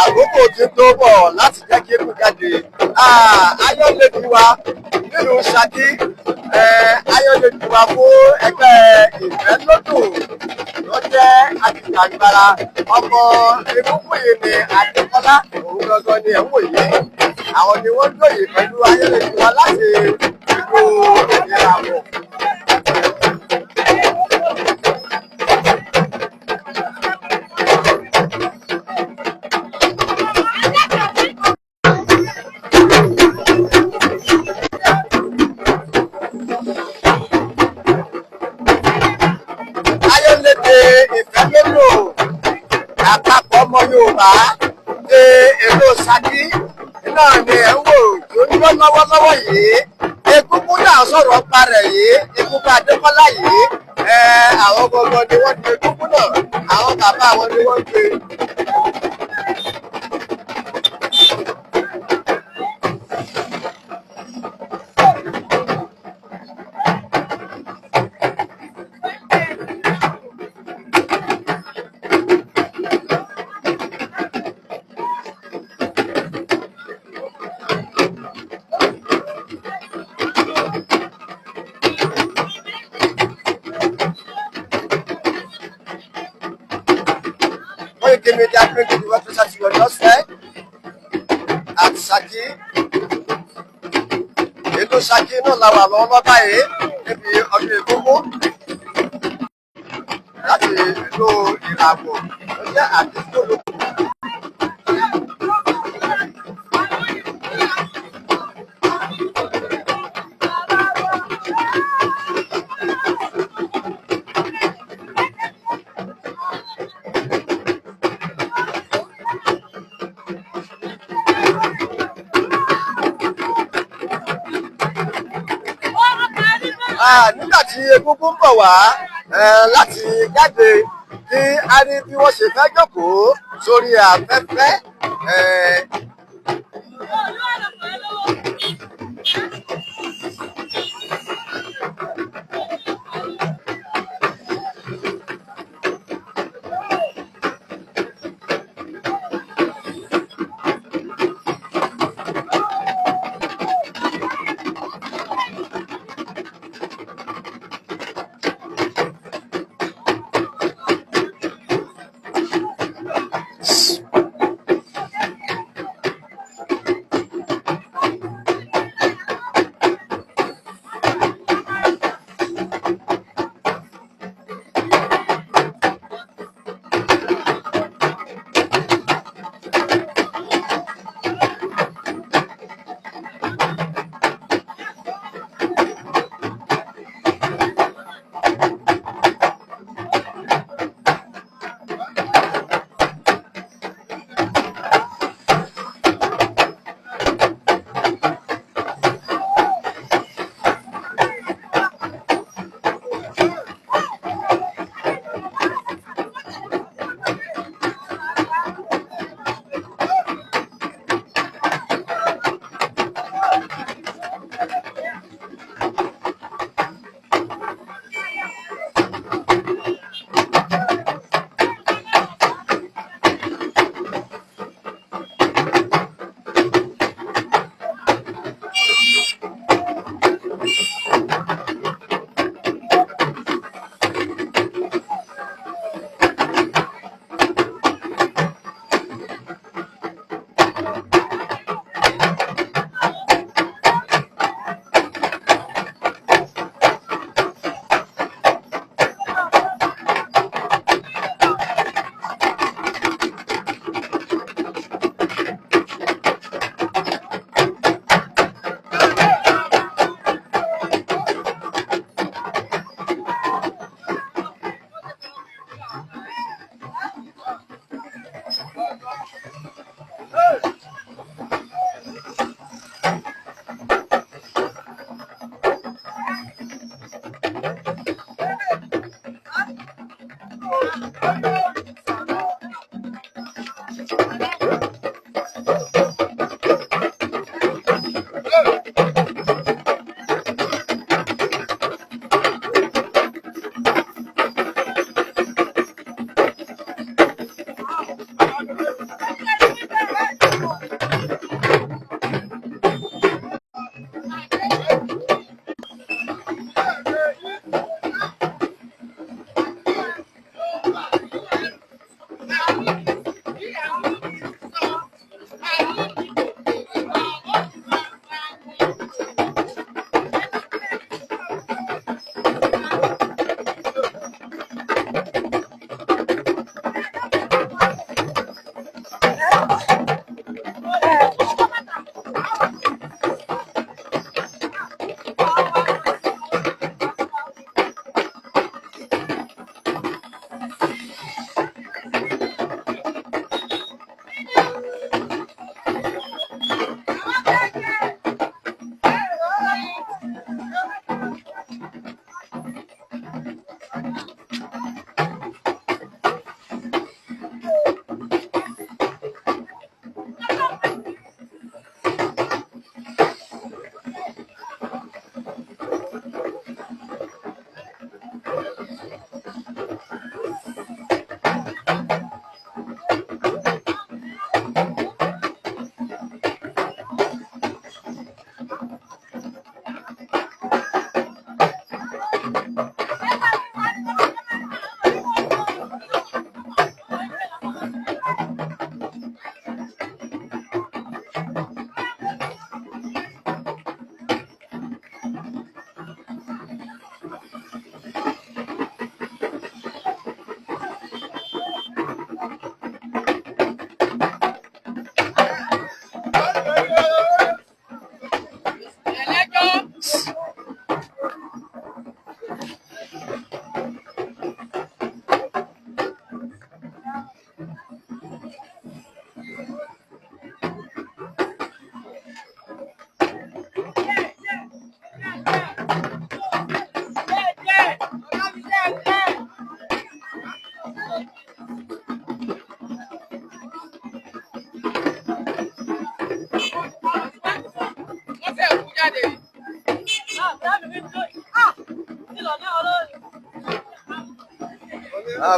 àkókò ti tó bọ̀ láti jẹ́ kí eku jáde. Ayọ̀lẹ́bí wa nílùú Ṣakí, ayọ̀lẹ́bí wa fún ẹgbẹ́ Ìfẹ́lódùn ló jẹ́ àtìgbàgbára ọmọ Ebúkúyè ní Adékọ́lá, òun gangan ni ẹ̀ ń wòye. Àwọn ni wọ́n lóye pẹ̀lú ayọ̀lẹ́bí wa láti ìlú Ìràwọ̀. Ìfẹ́lódùn àpapọ̀ ọmọ Yorùbá ṣe èlò Ṣakí náà ni ẹ̀ ń wò tó ń lọ lọ́wọ́lọ́wọ́ yìí. Egúngún náà sọ̀rọ̀ ọ̀pá rẹ̀ yìí, Egúngún Adékọ́lá yìí. Àwọn gbogbo ni wọ́n gbé egúngún náà, àwọn bàbá wọn ni wọ́n gbé. Media bringing the representative you understand at Ṣakí. Ìlú Ṣakí náà làwọn àwọn ọmọ báyìí níbi ọdún Egúngún láti ìlú Ìràwọ̀ ló jẹ́ àdúgbò lóko. Nígbà tí Egúngún bọ̀ wá láti jáde tí a rí bí wọ́n ṣe fẹ́ jókòó sórí afẹ́fẹ́.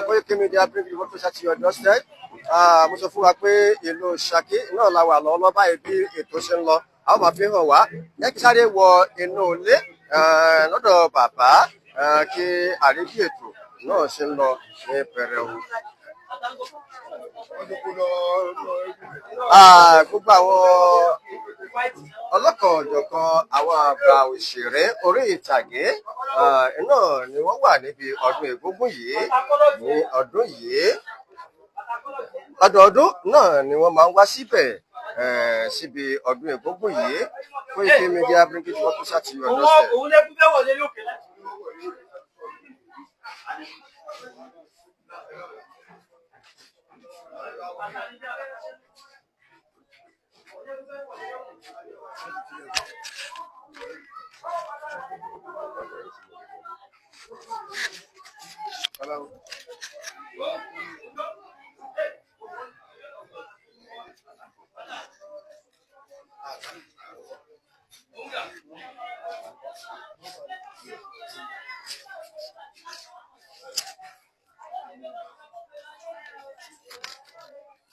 Koiki Media bring you what to your doorstep. Mo sọ fún wa pé ìlú Ṣakí náà la wà lọ́wọ́ báyìí bí ètò ṣe ń lọ. A ó máa fi hàn wá. Ẹ kí sáré wọ inú ilé lọ́dọ̀ bàbá kí àrídí ètò náà ṣe ń lọ ní pẹrẹu. Gbogbo àwọn ọlọ́kan ọ̀jọ̀kan àwọn àgbà òṣèré orí ìtàgé náà ni wọ́n wà níbi ọdún Egúngún yìí ní ọdún yìí. Ọdọọdún náà ni wọ́n máa ń wá síbẹ̀ síbi ọdún Egúngún yìí. Koiki Media bring it up to your doorstep. Hello.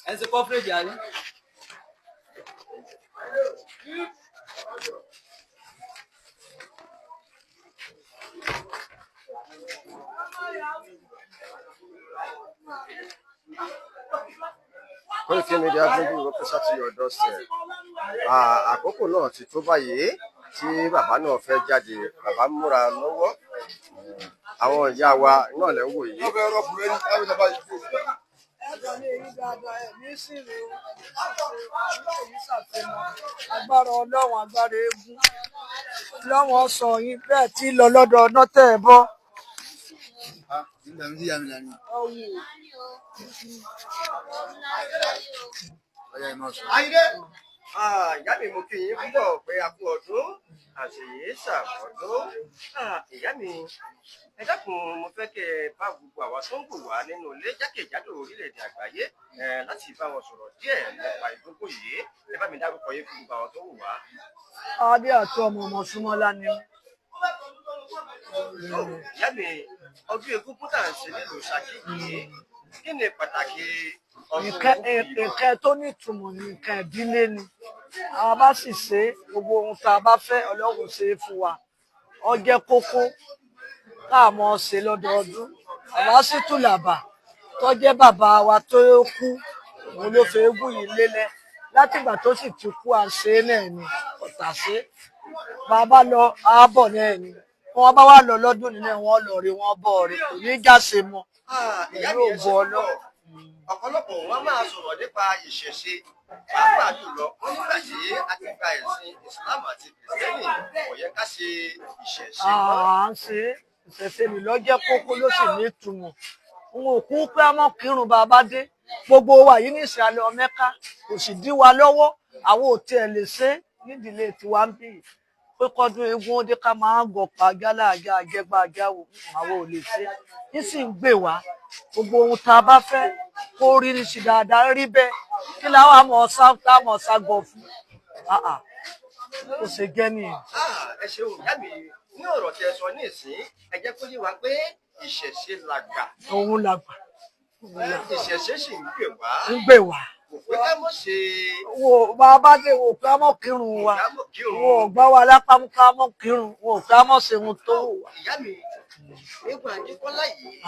Esse cofre de ali. Koiki Media bring you up to your doorstep. Àkókò náà ti tó báyìí tí bàbá náà fẹ́ jáde. Bàbá múra lọ́wọ́. Àwọn ìyá wa náà lẹ́ ń wò yìí. Agbára Ọlọ́run, agbára eégún lọ́wọ́ sọ yín bẹ́ẹ̀ tí lọ lọ́dọ̀ ọ̀nà tẹ̀ ẹ̀ bọ́. Ìyá mi mo kí yín púpọ̀ pé a kú ọdún àṣeyé ṣàmọ́dún. Ìyá mi ẹ dákun mo fẹ́ kẹ́ ẹ bá gbogbo àwa tó ń wò wá nínú ilé jákèjádò orílẹ̀-èdè àgbáyé láti bá wọn sọ̀rọ̀ díẹ̀ nípa Egúngún yìí. Ẹ bá mi dárúkọ yín fún gbogbo àwọn tó wò wá. Adé àti ọmọ Súnmọ́lá ni. Ìyá mi ọdún Egúngún tá à ń ṣe nílùú Ṣakí yìí kí ni pàtàkì ọdún Egúngún yìí? Nǹkan tó nítumọ̀ ní nǹkan ìdílé ni. Àwọn bá sì ṣe gbogbo ohun tá a bá fẹ́ Ọlọ́run ṣe é fún wa. Ó jẹ́ kókó tá a mọ̀ ṣe lọ́dọọdún. Àwa sì tún làbà tó jẹ́ bàbá wa tó kú òun ló fi eégún yìí lélẹ̀. Látìgbà tó sì ti kú àṣẹ náà ni ọ̀tà ṣe. Bàbá lọ ààbọ̀ náà ni. Wọ́n bá wà lọ lọ́dún nínú wọn lọ rí wọn bọ̀ rí kò ní jáse mọ́. Ìyá mi ẹ ṣe ọ̀pọ̀lọpọ̀ wọn máa sọ̀rọ̀ nípa ìṣẹ̀ṣe pàápàá jùlọ wọn nígbà tí a ti gba ẹ̀sìn Islam àti Kìrìsìtẹ́nì kò yẹ ká ṣe ìṣẹ̀ṣe mọ́. À ń ṣe ìṣẹ̀ṣe mi lọ́jẹ́ kókó ló sì ní ìtumọ̀. N ò kú pé a mọ̀ kírun bàbá dé. Gbogbo wa yìí ní ìsàlẹ̀ Mẹ́kà kò sì dí wa lọ́wọ́. Àwọn ò tiẹ̀ lè ṣe nídìílé tiwa ń bì. Pé kọ́dún eégún ó dé ká máa ń gọ̀pá gálàgà àjẹgbà àjáwò àwọn ò lè ṣe. Yín sì ń gbè wá. Gbogbo ohun tá a bá fẹ́ kó rí ní sí dáadáa rí bẹ́ẹ̀. Kí láwọn àmọ̀ ságọ̀ fún? Ó ṣe jẹ́ nìyẹn. Ẹ ṣeun ìyá mi ní ọ̀rọ̀ tí ẹ sọ ní ìsín ẹ jẹ́ kó yé wa pé ìṣẹ̀ṣe làgbà. Òun làgbà. Ìṣẹ̀ṣe sì ń gbè wá. Ń gbè wá. Kò pé ká mọ̀ ṣe. Wo bàbá dé wo ká mọ̀ kírun wa. Wo gbá wa lápá mú ká mọ̀ kírun. Wo ká mọ̀ ṣe ohun tó wù wá. Ìyá mi nígbà Adékọ́lá yìí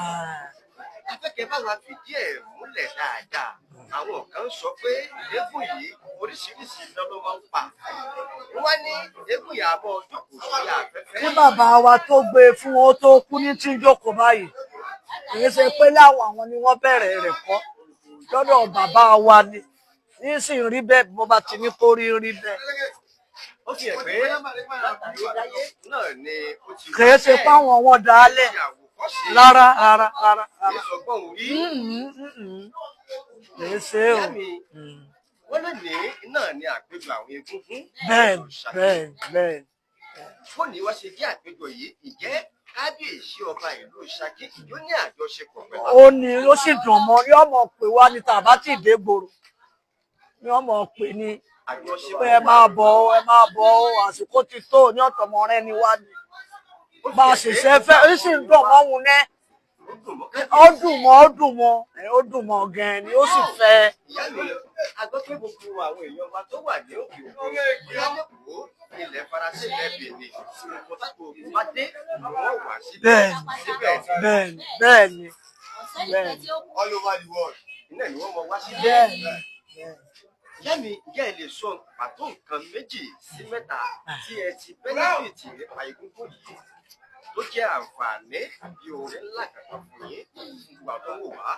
afẹ́kẹ́ bá wa fìdí ẹ̀ múlẹ̀ dáadáa àwọn kan sọ pé eégún yìí oríṣiríṣi iná ló máa ń pa wọ́n ní eégún yìí àbọ̀ jókòó sí afẹ́fẹ́. Kí bàbá wa tó gbé fún wọn tó kú ní tí ń jókòó báyìí kì í ṣe pé láwọn àwọn ni wọ́n bẹ̀rẹ̀ rẹ̀ kọ́ lọ́dọ̀ bàbá wa ni nísìnyí rí bẹ́ẹ̀ bó bá ti ní kó rí bẹ́ẹ̀. Ó fi hàn pé látàrí láyé náà ni ó ti kì í ṣe páwọn wọn dálẹ̀ rárá. ìṣọ̀gbọ́n orí. kì í ṣe o. Wọ́n lè ní náà ni àpéjọ àwọn egúngún. Bẹ́ẹ̀. Fóònù wa ṣe jẹ́ àpéjọ yìí ìjẹ́ kábíyèsí ọba ìlú Ṣakí yóò ní àjọṣepọ̀ pẹ̀lú. Ó ní ó sì dùn mọ́ yóò mọ̀ pé wá ní tàbá tí ìdè gbòòrò yóò mọ̀ pé ní pé ẹ máa bọ̀ àsìkò ti tó ní ọ̀tọ̀mọ rẹ ni wá ní. Bá a ṣẹ̀ṣẹ̀ fẹ́ ó sì ń dùn mọ́ òun náà. Ó dùn mọ́ gan-an ni ó sì fẹ́. Ìyá mi, a gbọ́ pé gbogbo àwọn èèyàn wa tó wà ní òkè òkun ìyálẹ̀kùn ilẹ̀ Faransé lẹ́bẹ̀ẹ́ ni mo tábò bá dé àwọn wà síbẹ̀. Bẹ́ẹ̀ni. All over the world iná ni wọ́n mọ wá síbẹ̀. Ìyá mi, ìyá ẹ lè sọ pàtó nǹkan 2 sí 3 tí ẹ ti bẹ́nẹ́fìtì nípa egúngún yìí tó jẹ́ àǹfààní àbí oore ńlá kankan fún yín ìgbà tó wò wá.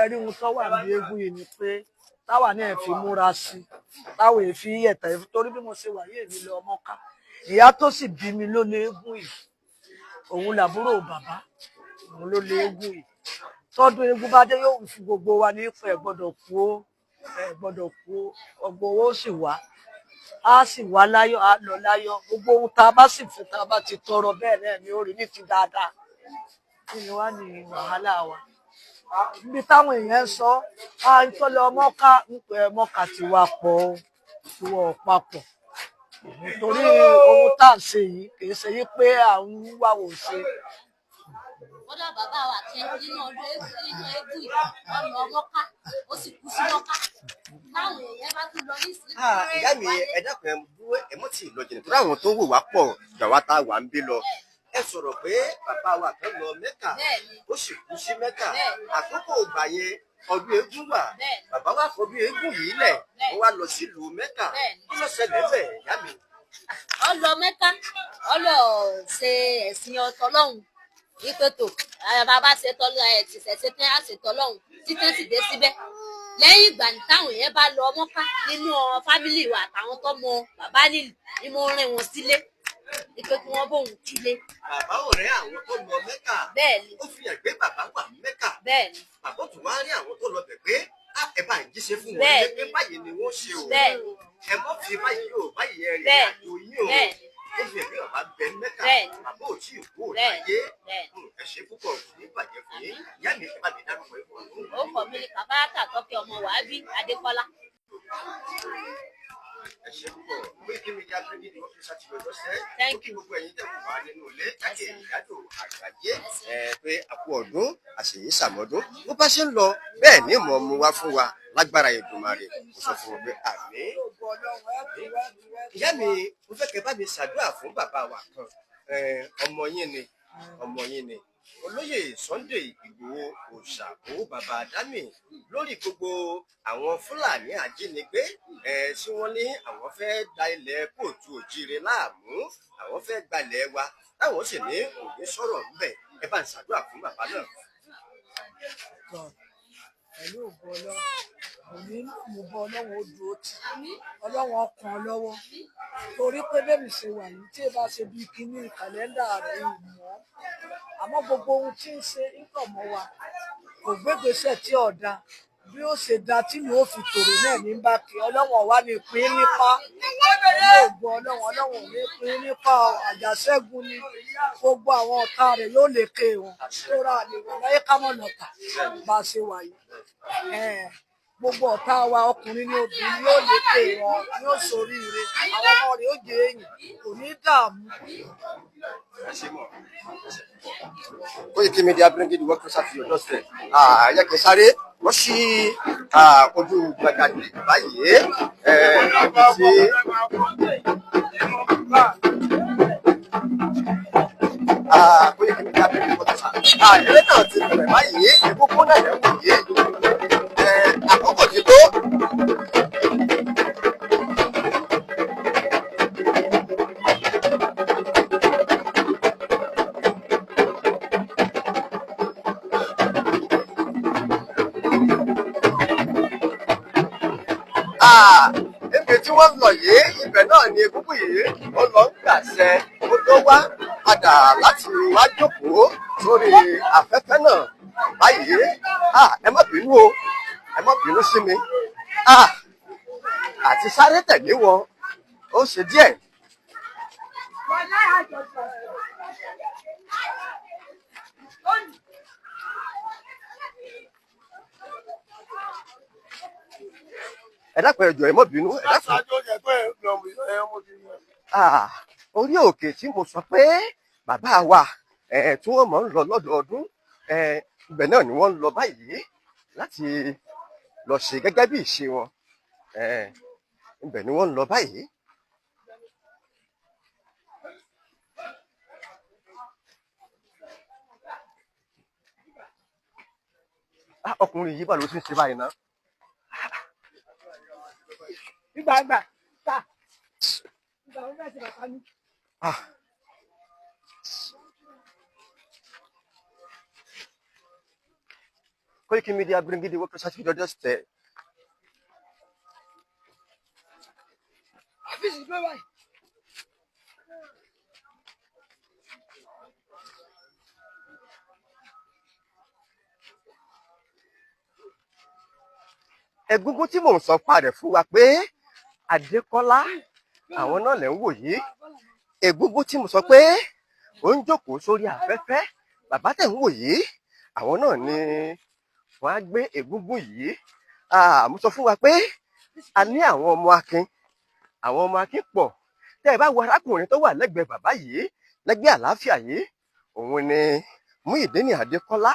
Ẹ̀rí ohun tó wà ní eégún yìí ni pé táwa náà fi múra sí táwa èéfi yẹ̀tà torí bí mo ṣe wà yé mi lọ ọmọ ká ìyá tó sì bí mi ló lé eégún yìí òun làbúrò bàbá òun ló lé eégún yìí tọ́dún eégún bá dé yóò fi gbogbo wa ní ìfẹ́ ẹ gbọ́dọ̀ kú ọgbọ owó sì wá á sì wá láyọ̀ á lọ láyọ̀ gbogbo ohun tá a bá sì fún tá a bá ti tọrọ bẹ́ẹ̀ náà ni ó rí ní ti dáadáa kí ni wá ní wàhálà wa níbi táwọn èèyàn sọ ń tọ́lọ mọ́ká ń pẹ́ mọ́ká ti wá pọ̀ tí wọ́n papọ̀ nítorí ohun tá à ń ṣe yìí kì í ṣe yí pé à ń wá wò ṣe. Kódà bàbá wa kí nínú ọdún eégún yìí wọ́n lọ mọ́ká ó sì kú sí mọ́ká táwọn èèyàn bá tún lọ nísìnyí. Ìyá mi, ẹ dákun ẹ dúró ẹ mọ́ tí ì lọ jìnnà torí àwọn tó ń wò wá pọ̀ gbà wá tá a wà ń bí lọ. Ẹ sọ̀rọ̀ pé bàbá wa kan lọ Mẹ́kà ó sì kú sí Mẹ́kà àkókò ìgbà yẹn ọdún eégún wà bàbá wa fọdún eégún yìí lẹ̀ wọ́n wá lọ sílùú Mẹ́kà kí ló ṣẹlẹ̀ bẹ́ẹ̀ ìyá mi. Ó lọ Mẹ́kà ó lọ ṣe ẹ̀sìn ọ̀tọ̀lọ́hún wípé tó bàbá ṣe tọ́lọ́ ẹ̀ ti ṣẹ̀ṣẹ̀ tẹ́ àṣetọ́lọ́hún títí sì dé síbẹ̀ lẹ́yìn ìgbà táwọn èèyàn bá lọ mọ́ká nínú fámìlì wa àtàwọn tó mọ bàbá nílùú ni mo rìn wọn sílé ìpè kí wọ́n bóun kílé. Bàbá ọ̀rẹ́ àwọn tó lọ Mẹ́kà ó fi hàn pé bàbá wà Mẹ́kà bàbá tó wá rí àwọn tó lọ bẹ̀ pé ẹ bá ń jíṣẹ́ fún wọn ní pé báyìí ni wọ́n ṣe o ẹ mọ́ fi báyìí o báyìí ẹ rí àjò yín o ó fi hàn pé bàbá bẹ Mẹ́kà bàbá ò tí ì kú òláyé ẹ ṣe púpọ̀ ní ìbàjẹ́ fún yín ìyá mi ẹ bá mi dárúkọ ìfọ̀ ọ̀hún. Ó kọ̀ mí ní kàbáàtà tọ́kẹ́ ọmọ wàábí Adékọ́lá. Ẹ ṣe púpọ̀ pé kí mi já pé nínú ọ́fíìsì àti ìgbẹ́jọ́ sẹ́ ó kí gbogbo ẹ̀yin tẹ̀wọ̀ wá nínú ilé láti ìyájọ́ àgbáyé pé àpò ọdún àṣèyí sàmọ́dún bó bá ṣe ń lọ bẹ́ẹ̀ ni mò ń mú wá fún wa lágbára Èdùmàrè kò sọ fún wọn pé àmín. Ìyá mi mo fẹ́ kẹ́ bá mi ṣàdúrà fún bàbá wa kan ọmọ yín ni olóyè Sunday Ìgbòho Òòṣàkó bàbá Dámì lórí gbogbo àwọn Fúlàní ajínigbé tí wọ́n ní àwọn fẹ́ da ilẹ̀ Kóòtù Òjíire láàmú àwọn fẹ́ gbalẹ̀ wa táwọn sì ní òní sọ̀rọ̀ ńbẹ̀ ẹ bá ń ṣàdúrà fún bàbá náà. Pẹ̀lú ògo Ọlọ́run òní mo bọ Ọlọ́run ó dúró tì Ọlọ́run ọkàn lọ́wọ́ torí pé bẹ́ẹ̀ni ṣe wà yìí tí ẹ bá ṣe bí kíní kàlẹ́ndà rẹ̀ ìmọ̀ àmọ́ gbogbo ohun tí ń ṣe ìtọ̀mọ́ wa kò gbégbèsè tí ọ̀dà bí ó ṣe da tí mi ó fi tòrò náà ní bá kí Ọlọ́run wá ní pín nípa ògbó Ọlọ́run ò ní pín nípa àjàṣẹ́gun ni gbogbo àwọn ọ̀tá rẹ̀ yóò lè ké wọn tó rà lè wọ́n láyé ká mọ̀ lọ́tà bá ṣe wà yìí gbogbo ọ̀tá wa ọkùnrin ní obìnrin yóò lè ké wọn yóò ṣoríire àwọn ọmọ rẹ̀ ó jẹ èyìn kò ní dààmú. Koiki Media bringing the work closer to your doorstep. Ayé kẹsàrẹ́ wọ́n ṣí ojú gbàgede báyìí tí Koiki Media bringing the work closer. Eré náà ti bẹ̀rẹ̀ báyìí ìkókó náà lẹ́wọ̀n yìí. Ibi tí wọ́n lọ yìí ibẹ̀ náà ni egúngún yìí ó lọ ń gbàṣẹ ó tó wá padà láti wá jókòó sórí afẹ́fẹ́ náà báyìí. Ẹ má bínú o, ẹ má bínú sí mi. Àti sáré tẹ̀lé wọn ó ṣe díẹ̀. Ẹ dákun ẹ jọ̀ọ́ ẹ má bínú ẹ dákun. Orí òkè tí mo sọ pé bàbá wa tí wọ́n mọ̀ ń lọ lọ́dọọdún ibẹ̀ náà ni wọ́n ń lọ báyìí láti lọ ṣe gẹ́gẹ́ bí ìṣe wọn. Ibẹ̀ ni wọ́n ń lọ báyìí. Ọkùnrin yìí bá ló ti ń ṣe báyìí ná. Koiki Media bringing the workers at your doorstep. Egúngún tí mò ń sọ pa rẹ̀ fún wa pé Adékọ́lá àwọn náà lẹ́ ń wò yìí. Egúngún tí mo sọ pé ó ń jókòó sórí afẹ́fẹ́ bàbá tẹ̀ ń wò yìí àwọn náà ni wọ́n á gbé egúngún yìí. Mo sọ fún wa pé a ní àwọn ọmọ akin pọ̀. Tẹ́ ẹ bá wo arákùnrin tó wà lẹ́gbẹ̀ẹ́ bàbá yìí lẹ́gbẹ̀ẹ́ àlàáfíà yìí òun ni Muyideen Adékọ́lá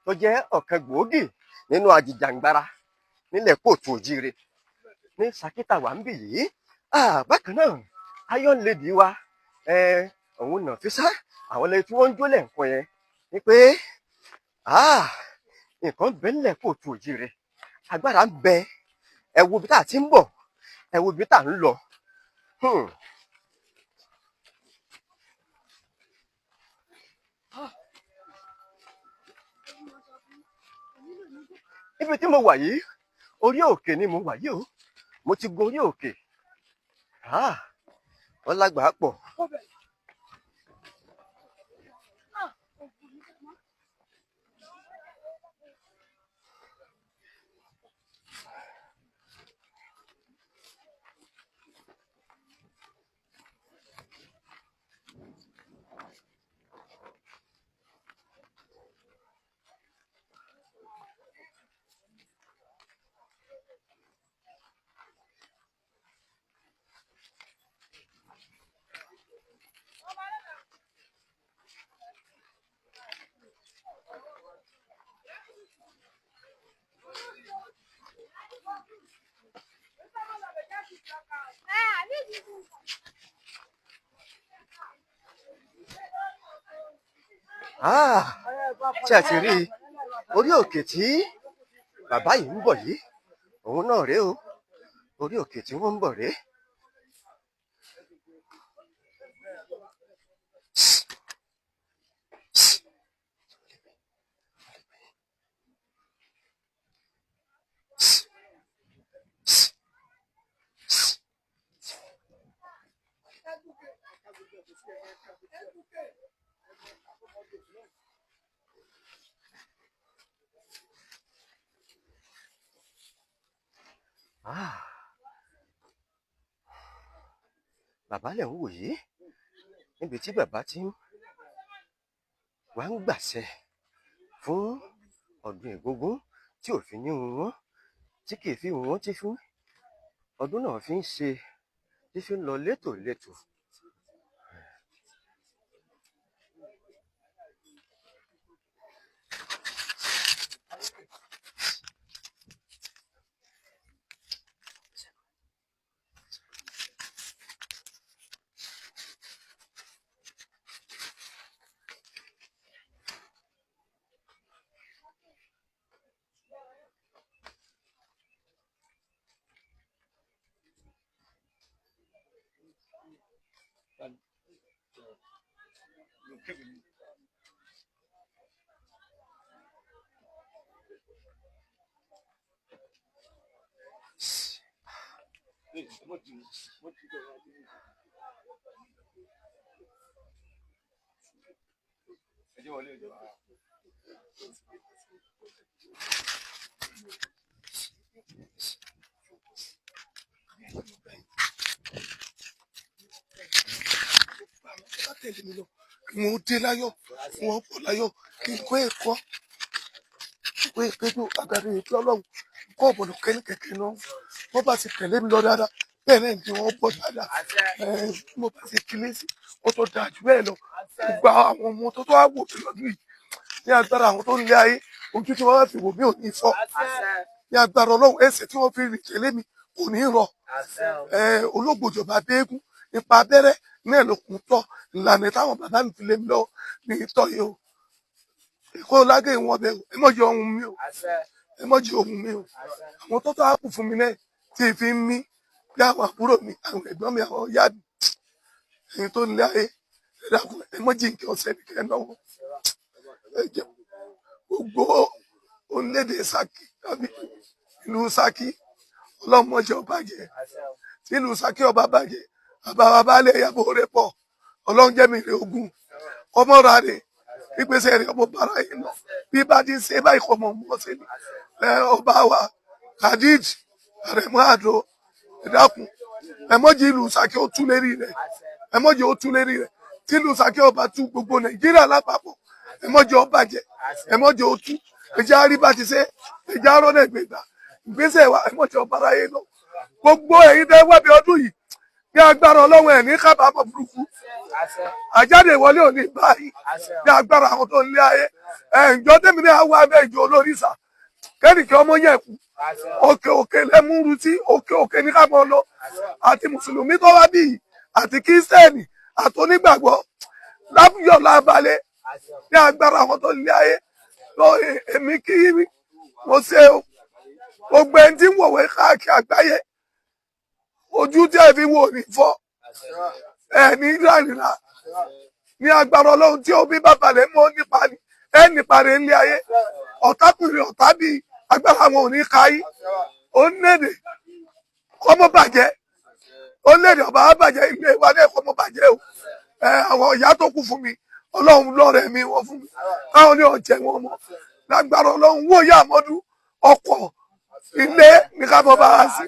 tó jẹ́ ọ̀kan gbòógì nínú ajìjàǹgbara nílẹ̀ Kóòtù Òjíire ní Ṣakí wà ń bì yìí. Bákan náà Iron Lady wa òun náà fi sá àwọn lẹ́yìn tí wọ́n ń jólẹ̀ nǹkan yẹn ni pé nǹkan bẹ́ẹ̀ nílẹ̀ Kóòtù Òjíire agbára ń bẹ. Ẹ wo ibi tá a ti ń bọ̀ ẹ wo ibi tá a ń lọ. Ibi tí mo wà yìí orí òkè ni mo wà yìí o. Mo ti gun orí òkè. Wọ́n lágbàá pọ̀. Ṣé ẹ ti rí orí òkè tí bàbá yìí ń bọ̀ yìí òun náà rèé o. Orí òkè tí wọ́n ń bọ̀ rèé. Bàbá lẹ̀ ń wò yìí níbi tí bàbá ti wá ń gbàṣẹ fún ọdún Egúngún tí ò fi ní wọn tí kì í fi wọn tí fún ọdún náà fi ń ṣe tí fi ń lọ létòlétò. Mo dé láyọ̀, wọ́n pọ̀ láyọ̀, kí n kọ́ ẹ̀kọ́. Pé ìpéjú agbára ìpín ọlọ́run kọ́ ọ̀bọ̀dọ̀ kẹ́ni kẹ̀kẹ́ náà. Wọ́n bá ti tẹ̀lé mi lọ dáadáa, bẹ́ẹ̀ náà ni wọ́n bọ̀ dáadáa. Mo bá ti kílé sí, ó tó dáa jù bẹ́ẹ̀ lọ. Gbogbo àwọn ọmọ tó wá wò mí lọ́dún yìí, ní agbára àwọn tó ń lé ayé, ojú tí wọ́n bá fi wò mí ò ní fọ́. Ní agbára ọlọ́run, ẹsẹ̀ tí wọ́n fi rìn tẹ̀lé mi kò ní rọ. Ológbòjọba déégún nípa abẹ́rẹ́ náà ló kún tọ́ ìlànà táwọn bàbá mi fi lé mi lọ ní ìtọ́ yìí o. Èkó lágé wọn bẹ o, ẹ mọ̀ jẹ́ ohun mi o, ẹ mọ̀ jẹ́ ohun mi o. Àwọn tó á kù fún mi náà tí ì fi ń mí bí àwọn àbúrò mi, àwọn ẹ̀gbọ́n mi, àwọn ìyá mi, ẹ̀yin tó ń lé ayé, ẹ dákun ẹ mọ̀ jí nǹkan ọ̀sẹ̀ nìkan náà. Ẹ jẹ́ gbogbo orílẹ̀-èdè Ṣakí tàbí ìlú Ṣakí ọlọ́mọdé ọba jẹ tí ìlú Ṣakí ọba bàjẹ́ àbáwá baálé ìyàbò rẹ pọ̀ ọlọ́run jẹ́ mi rè ogun ọmọ ra rè ìgbésẹ̀ rẹ̀ ọmọ bàrà yìí lọ bí bá ti ṣe báyìí kọ́ mọ̀ mọ́ sí ni ọba wa Khadij Arẹ̀mú Àdó ẹ dákun ẹ mọ́jì ìlú Ṣakí ó tú lérí rẹ̀ ẹ mọ́jì ó tú lérí rẹ̀ tí ìlú Ṣakí ọba tú gbogbo Nàìjíríà lápapọ̀ ẹ mọ́jì ó bàjẹ́ ẹ mọ́jì ó tú ẹjẹ́ àríbá ti ṣe ẹjẹ́ àrọ́nà ìgbègbà ìgbésẹ̀ wa ẹ mọ́jì ó bàrà yìí lọ gbogbo ẹ̀yin tẹ́ wẹ́bi ọdún yìí ní agbára ọlọ́run ẹ̀ ní kábàámọ̀ burúkú àjáde ìwọlé òní báyìí ní agbára àwọn tó ń lé ayé ǹjọ́ tèmi ní àwọn abẹ́ ìjọ olórìṣà kẹ́nìkẹ́ ọmọ yẹn kú òkè òkè lẹ́múrú tí òkè òkè ní kábọ̀ lọ àti mùsùlùmí tó wá bí àti kírísítẹ́nì àti onígbàgbọ́ lábúyọ̀ lábalẹ̀ ní agbára àwọn tó ń lé ayé lọ èmi kí mo ṣe gbogbo ẹni tí ń wọ̀wé káàkiri àgbáyé ojú tí ẹ fi wò ní fọ́ ẹ ní ìlànà ní agbára ọlọ́run tí omi bá balẹ̀ mọ́ nípa ni ẹ nípa rẹ̀ ń lé ayé ọ̀tákùnrin ọ̀tá bíi agbára wọn ò ní ka yí ó ń lédè kọ́mọ́ bàjẹ́ ó ń lédè ọ̀bá bàjẹ́ ilé wa náà kọ́mọ́ bàjẹ́ o àwọn ìyá tó kú fún mi ọlọ́run lọ́rẹ̀ mi wọ́n fún mi káwọn ní ọ̀jẹ̀ wọn mọ́ lágbára ọlọ́run wò yá àmọ́dú ọkọ̀ ilé ní ká bọ́ bá a sí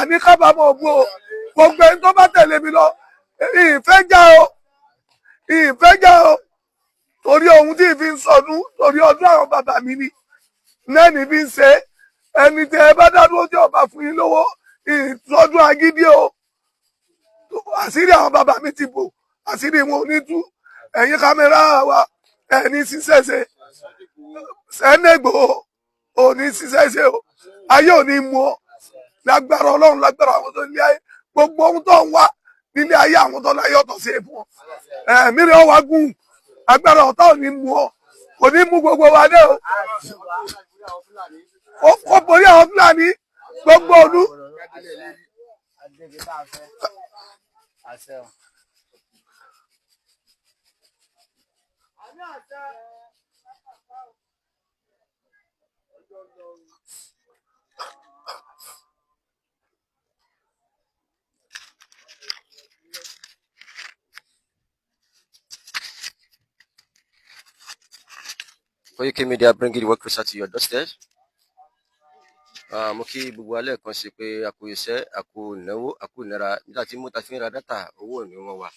ní kábàámọ̀ gbó gbogbo ẹni tó bá tẹ̀lé mi lọ ìfẹ́ já o torí ohun tí ìfi ń sọdún torí ọdún àwọn bàbá mi ni lẹ́ni bí ń ṣe ẹni tí ẹ bá dádúró tí ọba fún yín lówó ìtọ́dún agídí o àṣírí àwọn bàbá mi ti bò àṣírí wọn ò ní tú ẹ̀yin kámẹ́rà wa ẹni ṣiṣẹ́ṣe Sẹ́nẹ̀gbò ò ní ṣiṣẹ́ṣe o ayé ò ní mú ọ lágbára ọlọ́run lágbára àwọn tó ní ayé gbogbo ohun tó ń wá nílé ayé àwọn tó láyé ọ̀tọ̀ sí èèfún ọ mìíràn ọwà gùn agbára ọ̀tá ò ní mú ọ kò ní mú gbogbo wa dé o kò borí àwọn Fúlàní gbogbo olú. Koiki Media bringing the work closer to your doorstep. Mo kí gbogbo alẹ́ kan ṣe pé a kú iṣẹ́, a kú ìnáwó, a kú ìnira nígbà tí mo ta fi ń ra dátà owó ni wọ́n wà.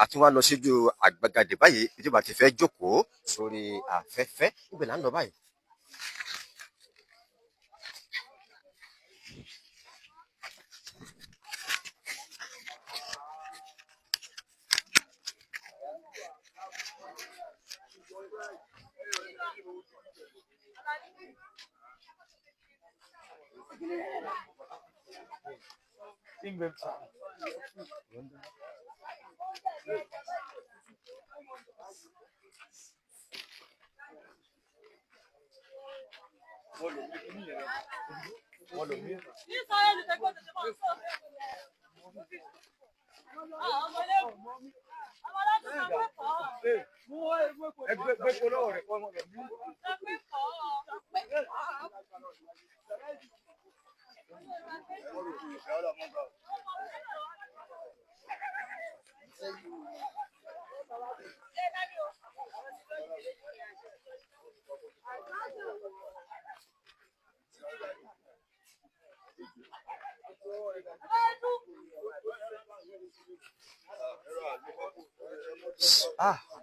Àti wọ́n á lọ síjú àgbàgàdé báyìí ìjọba ti fẹ́ jókòó sórí afẹ́fẹ́ níbẹ̀ là ń lọ báyìí.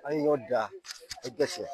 Ayan da ẹgbẹ́sẹ̀.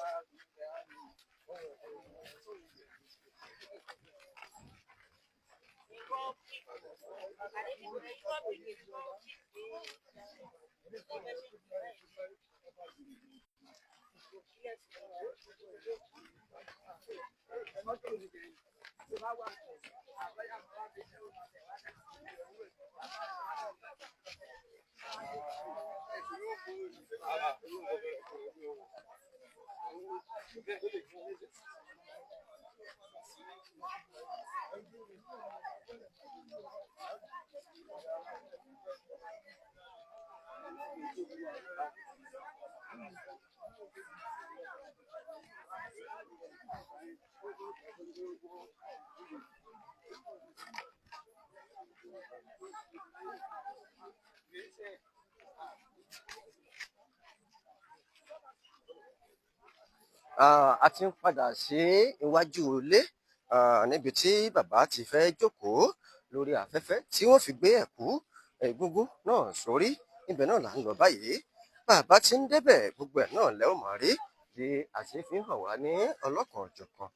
A ti ń padà sí iwájú ilé níbi tí bàbá ti fẹ́ jókòó lórí afẹ́fẹ́ tí wọ́n fi gbé ẹ̀kú egúngún náà sórí. Ibẹ̀ náà là ń lọ báyìí. Bàbá ti ń débẹ̀ gbogbo ẹ̀ náà lẹ́ ò máa rí bí a ṣe fi ń hàn wá ní ọlọ́kan òjọ̀kan.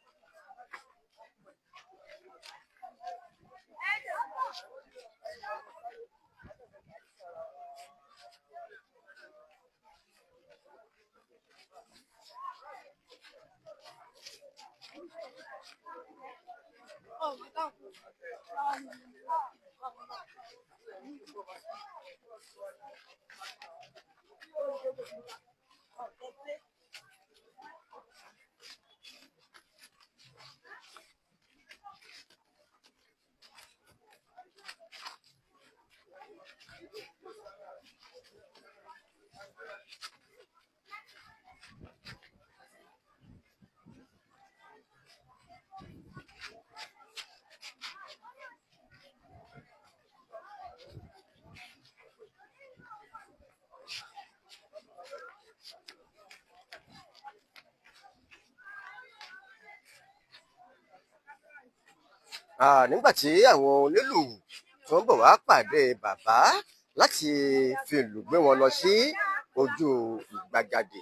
Nígbà tí àwọn onílù tó ń bọ̀ wá pàdé bàbá láti fi ìlù gbé wọn lọ sí ojú ìgbàgàdé.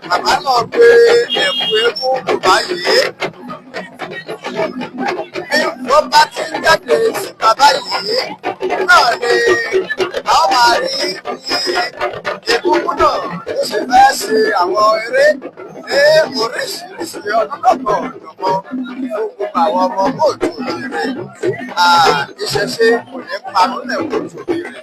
Bàbá náà gbé ẹ̀kú eégún kò báyìí. Bí wọ́n bá ti ń jáde sí bàbá yìí náà ni a ó máa rí bí egungun náà ó ṣe fẹ́ ṣe àwọn eré ní oríṣiríṣi ọdún lọ́pọ̀lọpọ̀ fún gbogbo àwọn ọmọ kóòtù òjìrè. Ìṣẹ̀ṣe kò ní parun lẹ̀ kóòtù òjìrè.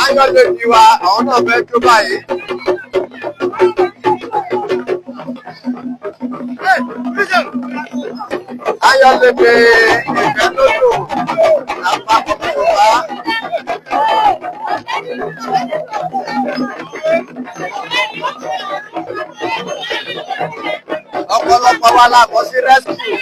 Ayọ̀lẹ́bí wa àwọn náà fẹ́ tó báyìí. Ayọ̀lẹ́bí ìfẹ́ lódò àpapọ̀ Yorùbá. Ọ̀pọ̀lọpọ̀ wa la kọ sí rescue.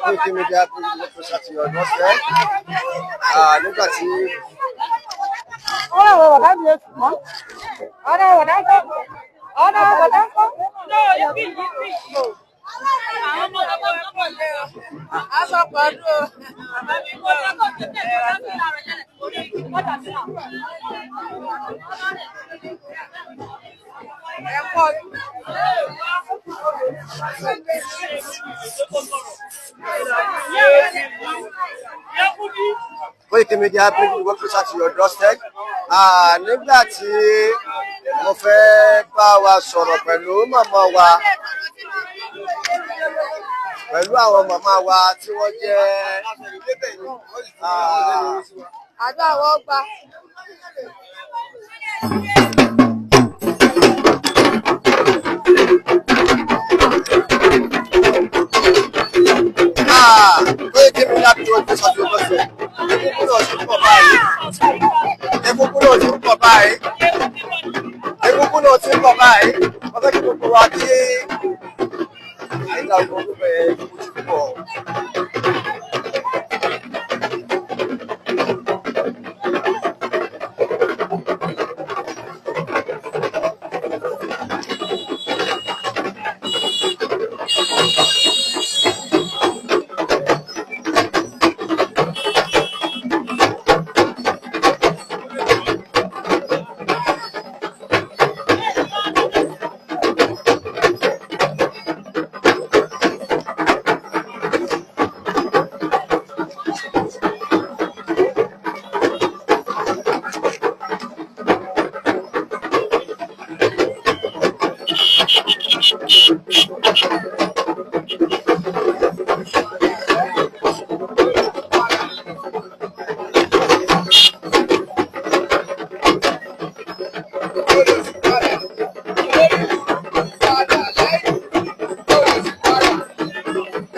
Koiki Media ló ṣàtìyàn lọ́sẹ̀ nígbà tí. Koiki Media ló ṣàtìyàn lọ́sẹ̀ nígbà tí mo fẹ́ bá wa sọ̀rọ̀ pẹ̀lú màmá wa pẹ̀lú àwọn màmá wa tí wọ́n jẹ́ àdó àwọn ọgbà. Koiki Media ló ṣàtìyàn lọ́sẹ̀ egungun náà ti ń pọ̀ báyìí egungun náà ti ń pọ̀ báyìí wọ́n fẹ́ kí gbogbo wa kí àyíká ọgbọ́n ló bẹ̀rẹ̀ egungun ti pọ̀.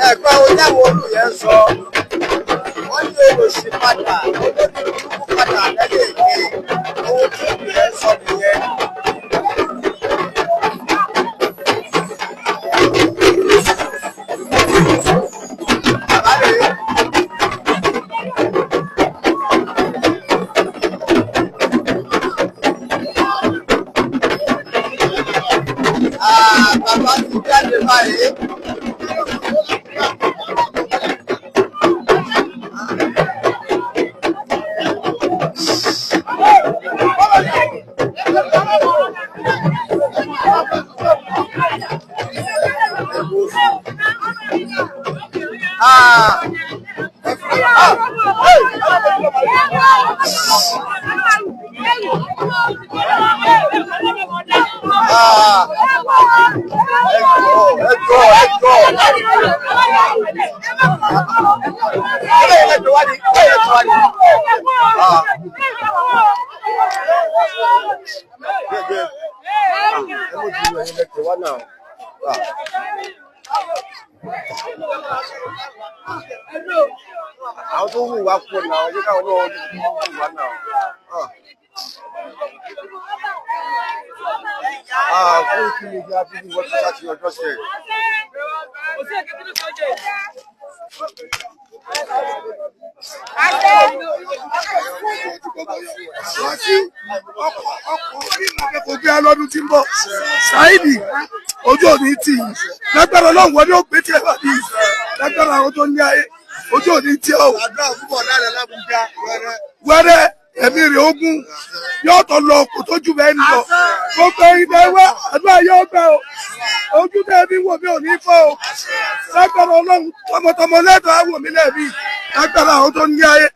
Ẹ̀gbọ́n oníyàwó olùyẹn sọ wọ́n ní olùsí padà olódìbò padà lẹ́yìn èké ohun tí olùyẹn sọ nìyẹn. yìí. Àwọn tó wù wá pọ̀ náà, yóò káwọn náà wù wá náà. Fún ìkíni ìjà bíbí wọ́n ti ṣáàtì ọjọ́ sí ẹ̀. Kò gbé alọ́dún tí ń bọ̀. Ṣáìdì ojú òní tì í. Lágbára Ọlọ́run wọlé ó gbé tí ẹ bá ní. Lágbára àwọn tó ní ayé ojú òní tí ó. Àdúrà púpọ̀ dáadáa lábújá wẹ́rẹ́. Wẹ́rẹ́ ẹ̀mí rẹ̀ ogun yóò tọ́ lọ kò tó jù bẹ́ẹ̀ ń lọ. Gbogbo ilé wa àdúrà yóò gbẹ o. Ojú tẹ́ mi wò mí ò ní fọ́ o. Lágbára Ọlọ́run tọmọtọmọ lẹ́tọ̀ọ́ á wò mí lẹ́ẹ̀mí. Lágbára àwọn tó ní ayé.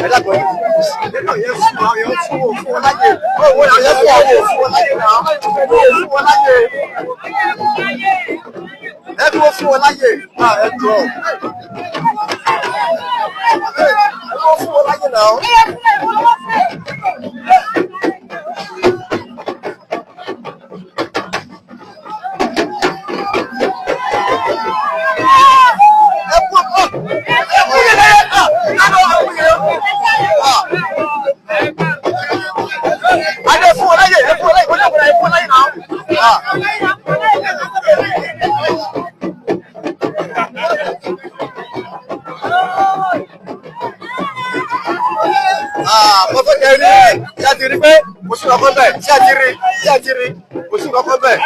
Ẹ̀dàgbọ́n nínú yẹn fún àwọn yẹn fún wọn láyè. Owó yẹn fún àwọn fún wọn láyè náà. Fún wọn láyè. Ẹ bí wọ́n fún wọn láyè. Ẹ jọ. Ẹ wọ́n fún wọn láyè náà. Mo fẹ́ kẹ́ rí ṣé a ti rí pé mo sì lọ́kọ́ bẹ̀ ṣé a ti rí mo sì lọ́kọ́ bẹ̀.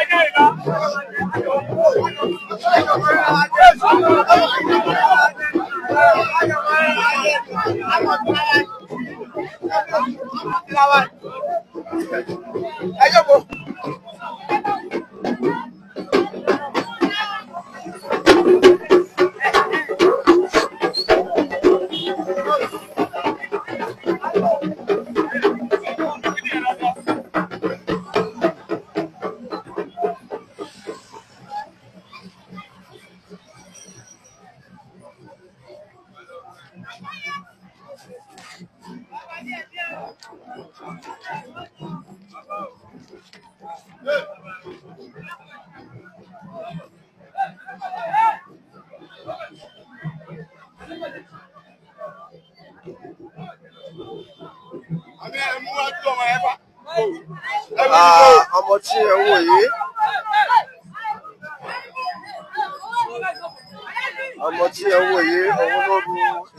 Ọmọ tí ẹ wò yìí òun ló ru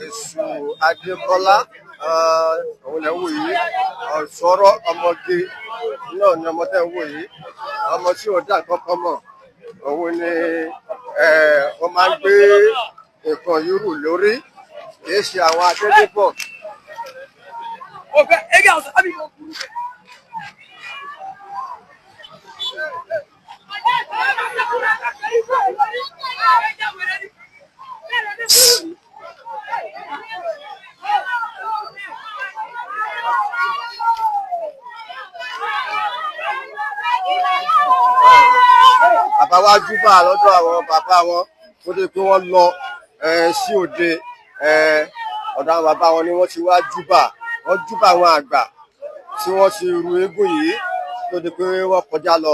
Èṣù Adékọ́lá òun lẹ wò yìí ọ̀ṣọ́rọ́ ọmọge náà ni ọmọ tẹ ń wò yìí ọmọ tí ò dá kankan mọ̀ òun ni wọ́n máa ń gbé nǹkan yúrù lórí kì í ṣe àwọn adélébọ̀. Bàbá wa júbà lọ́dọ̀ àwọn bàbá wọn tó dé pé wọ́n lọ sí òde ọ̀dọ̀ àwọn bàbá wọn ni wọ́n ti wá júbà wọ́n júbà àwọn àgbà tí wọ́n ti ru eégún yìí tó dé pé wọ́n kọjá lọ.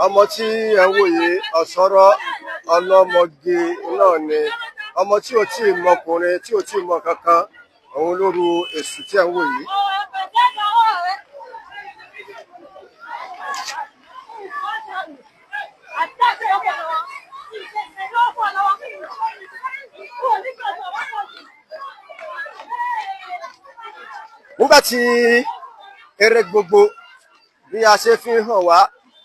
ọmọ tí ẹ ń wò yìí ọ̀sọ́rọ́ ọlọ́mọge náà ni ọmọ tí ò tí ì mọkùnrin tí ò tí ì mọ kankan òun lóru èṣù tí ẹ ń wò yìí. nígbà tí eré gbogbo bí a ṣe fi hàn wá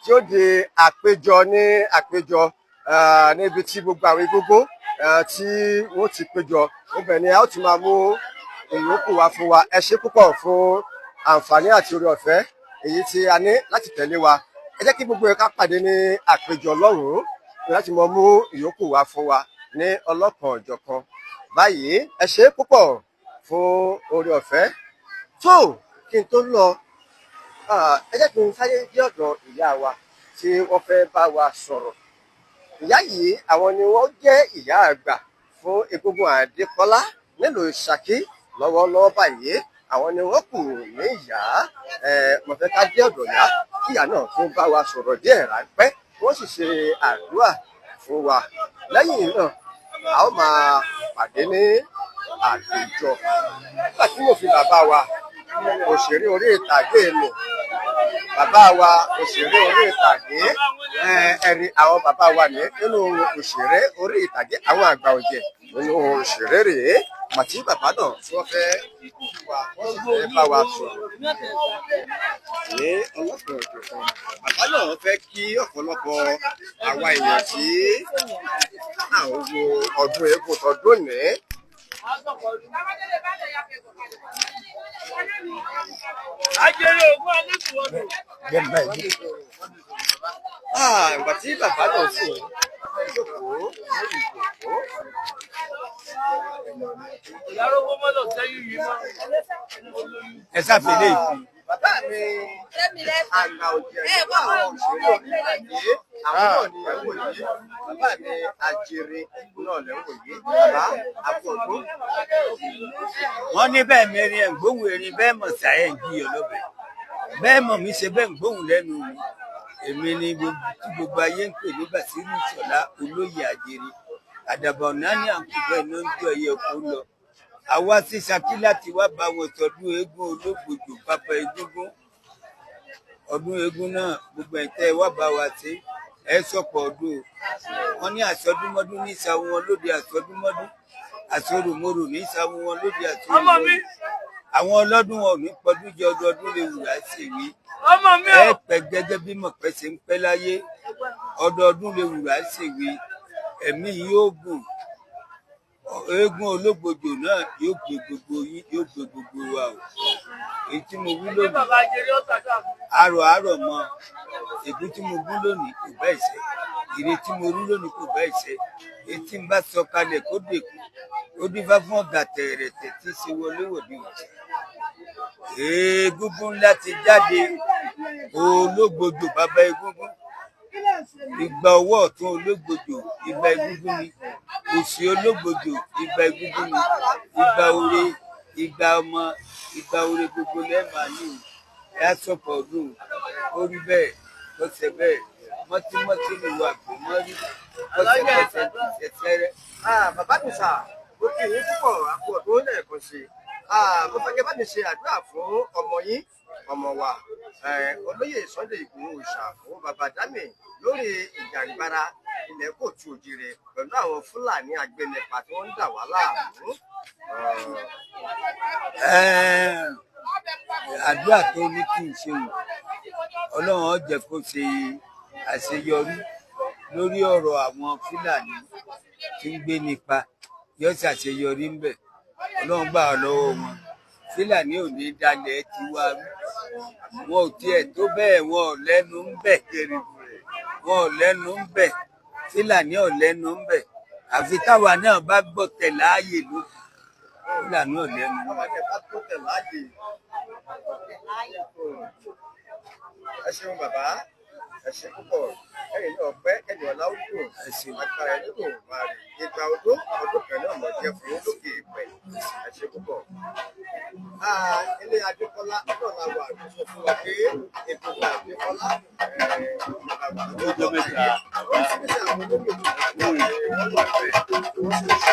tí ó di àpéjọ ní àpéjọ níbi tí gbogbo àwọn egúngún tí wọ́n ti péjọ ibẹ̀ ni a ó ti máa mú ìyókù wá fún wa. Ẹ ṣé púpọ̀ fún àǹfààní àti oore ọ̀fẹ́ èyí tí a ní láti tẹ̀lé wa. Ẹ jẹ́ kí gbogbo ẹ̀ka pàdé ní àpéjọ lọ́hùn-ún láti mọ mú ìyókù wá fún wa ní ọlọ́kan ọ̀jọ̀kan. Báyìí ẹ ṣé púpọ̀ fún oore ọ̀fẹ́. Tó kí n tó lọ ẹ jẹ́ kí n sáré dé ọ̀dọ̀ ìyá wa tí wọ́n fẹ́ bá wa sọ̀rọ̀. Ìyá yìí àwọn ni wọ́n jẹ́ ìyá àgbà fún Egúngún Adékọ́lá nílùú Ṣakí lọ́wọ́lọ́wọ́ báyìí. Àwọn ni wọ́n kù ní ìyá. Mo fẹ́ ká dé ọ̀dọ̀ ìyá kí ìyá náà tún bá wa sọ̀rọ̀ díẹ̀ ráńpẹ́ wọ́n sì ṣe àdúrà fún wa. Lẹ́yìn náà a ó máa pàdé ní àpéjọ. Nígbà tí mo fi bàbá wa òṣèré orí ìtàgé mi bàbá wa òṣèré orí ìtàgé ẹ̀rí àwọn bàbá wa nínú òṣèré orí ìtàgé àwọn àgbà ọ̀jẹ̀ nínú òṣèré rèé màtí bàbá náà tí wọ́n fẹ́ bá wa sọ̀rọ̀ ní ọlọ́pàá òjò kan. Bàbá náà fẹ́ kí ọ̀pọ̀lọpọ̀ àwa èèyàn tí àwọn wo ọdún eégún tọdún ní. Ìgbà tí bàbá náà sì jókòó lórí ìjókòó. Ẹ sáfẹ́lẹ́ ìfì. Bàbá mi àgbà òjẹ̀ nígbà àwọn òṣèré onílẹ̀-èdè àwọn náà ni ẹ̀wò yìí. Bàbá mi àjèrè náà lẹ́wò yìí. Bàbá àpògbó. Wọ́n ní bẹ́ẹ̀ mẹ́rin ẹ̀ ń gbóhùn erin bẹ́ẹ̀ mọ̀ sáyẹ̀ ń jí ọlọ́bẹ̀. Bẹ́ẹ̀ mọ̀ mi ṣe bẹ́ẹ̀ ń gbóhùn lẹ́nu mi. Èmi ni tí gbogbo ayé ń pè ní Bàsírù Ìṣọ̀lá olóyè àjèrè. Àdàbà ọ̀nà ní àkùkọ iná ń jọ ẹyẹ kó lọ. Àwa sí Ṣakí láti wá bá wọn sọdún eégún Ológbòjò bàbá egúngún. Ọdún eégún náà gbogbo ẹ̀tẹ́ wá bá wa ṣe ẹ sọ̀pọ̀ ọdún. Wọ́n ní àsọdúnmọ́dún ní ìsàwọn wọn lóde àsọdúnmọ́dún. Àsoròmorò ní ìsàwọn wọn lóde àsoròmorò. Àwọn ọlọ́dún wọn ò ní pọdún jẹ ọdọọdún lè wùrà ṣèwé. Ẹ pẹ́ gẹ́gẹ́ bí mọ̀pẹ́ ṣe ń pẹ́ láyé. Ọdọọdún lè wùrà ṣèwé. Ẹ̀mí yóò gùn. Eégún Ológbòjò náà yóò gbé gbogbo yín yóò gbé gbogbo wa o. Èyí tí mo wí lónìí àrọ̀ mọ́ ègún tí mo wí lónìí kò bá ìṣe ire tí mo rí lónìí kò bá ìṣe èyí tí n bá sọ kalẹ̀ kó dèkù ó dífá fún ọ̀gá tẹ̀rẹ̀tẹ̀ tí ṣe wọléwọ̀dé òjì. Egúngún ńlá ti jáde Ológbòjò bàbá egúngún. Ìgbà ọwọ́ ọ̀tún Ológbòjò ìgbà egúngún ni òsì Ológbòjò ìgbà egúngún ni ìgbà oore ìgbà ọmọ ìgbà oore gbogbo lẹ́ẹ̀ma ní ẹ̀ sọ̀pọ̀ ọdún ó rí bẹ́ẹ̀ lọ́sẹ̀ bẹ́ẹ̀ mọ́tímọ́tí ni wà pé mọ́ rí ọ̀sẹ̀ tẹ̀tẹ̀rẹ̀. Bàbá mi sà ó kì í púpọ̀ àpò ọdún lẹ́ẹ̀kan sí mo fẹ́ kí bá mi ṣe àdúrà fún ọmọ yín ọmọ wa olóyè Sunday Igboho Òòṣà fún bàbá Dámì lórí ìjàngbara ilẹ̀ Kóòtù Òjìrè pẹ̀lú àwọn Fúlàní agbẹnipa tí wọ́n ń dà wá láàmú. Àdúrà tó ní kí n ṣe wò Ọlọ́run ó jẹ́ kó ṣe àṣeyọrí lórí ọ̀rọ̀ àwọn Fúlàní tí ń gbé nípa yóò ṣàṣeyọrí ń bẹ̀ Ọlọ́run gbà lọ́wọ́ wọn. Fúlàní ò ní dalẹ̀ ti wá rú wọn ò tiẹ̀ tó bẹ́ẹ̀ wọn ò lẹ́nu ń bẹ̀ wọn ò lẹ́nu ń bẹ̀ Fúlàní ò lẹ́nu ń bẹ̀ àfi táwa náà bá gbọ́ tẹ̀ láàyè lókè Fúlàní ò lẹ́nu ń bẹ̀. Ẹ ṣeun bàbá ẹ ṣe púpọ̀ ẹ̀yin náà pẹ́ ẹ̀yin ọ̀la ó dùn agbára ẹni kò máa rè ìgbà ọdún kan náà mọ̀ jẹ́ fún lókè ìpẹ́ ẹ ṣe púpọ̀. Ilé Adékọ́lá náà la wà sọ fún wa pé Egúngún Adékọ́lá oríṣiríṣi àwọn olóyè tó wà ní wọ́n wà bẹ́ẹ̀ tí wọ́n sì ń ṣe